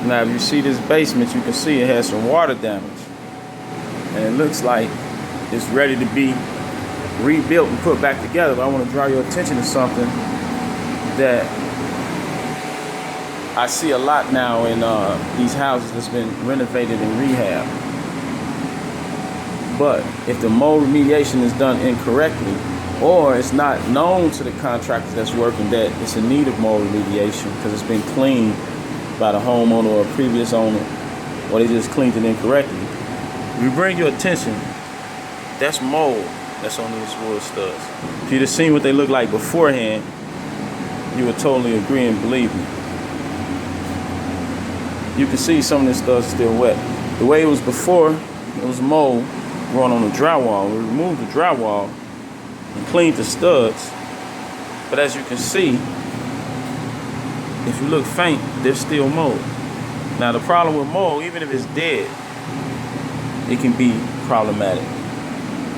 Now if you see this basement, you can see it has some water damage. And it looks like it's ready to be rebuilt and put back together. But I want to draw your attention to something that I see a lot now in these houses that's been renovated and rehabbed. But if the mold remediation is done incorrectly, or it's not known to the contractors that's working that it's in need of mold remediation because it's been cleaned by the homeowner or previous owner, or they just cleaned it incorrectly, we bring your attention, that's mold that's on these wood studs. If you'd have seen what they look like beforehand, you would totally agree and believe me. You can see some of this stuff is still wet. The way it was before, it was mold growing on the drywall. We removed the drywall and cleaned the studs. But as you can see, if you look faint, there's still mold. Now the problem with mold, even if it's dead, it can be problematic.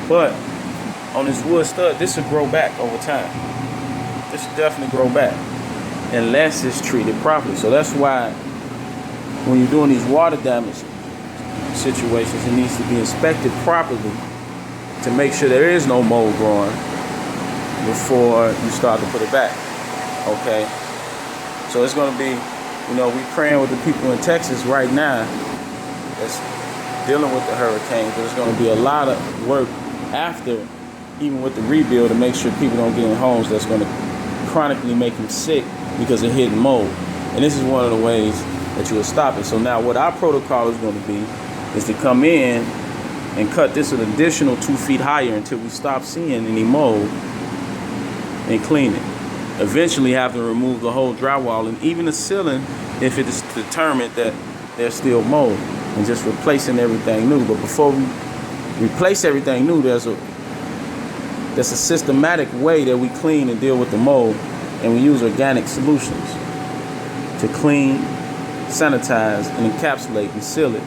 But on this wood stud, this will grow back over time. This will definitely grow back unless it's treated properly. So that's why when you're doing these water damage situations, it needs to be inspected properly to make sure there is no mold growing before you start to put it back. Okay? So it's going to be, you know, we praying with the people in Texas right now that's dealing with the hurricanes. There's going to be a lot of work after, even with the rebuild, to make sure people don't get in homes that's going to chronically make them sick because of hidden mold. And this is one of the ways that you will stop it. So now what our protocol is going to be is to come in and cut this an additional 2 feet higher until we stop seeing any mold and clean it. Eventually have to remove the whole drywall and even the ceiling if it is determined that there's still mold, and just replacing everything new. But before we replace everything new, there's a systematic way that we clean and deal with the mold, and we use organic solutions to clean, sanitize, and encapsulate and seal it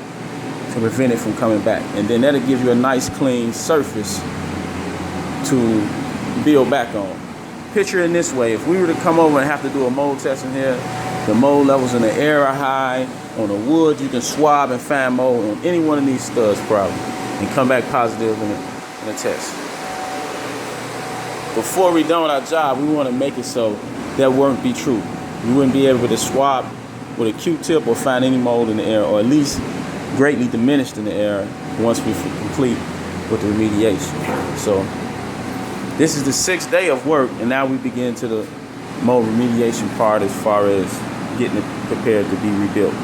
to prevent it from coming back. And then that'll give you a nice clean surface to build back on. Picture it in this way: if we were to come over and have to do a mold test in here, the mold levels in the air are high. On the wood, you can swab and find mold on any one of these studs probably and come back positive in a test. Before we done our job, we want to make it so that wouldn't be true. You wouldn't be able to swab with a Q-tip or find any mold in the air, or at least greatly diminished in the air once we complete with the remediation. So this is the 6th day of work, and now we begin to the mold remediation part as far as getting it prepared to be rebuilt.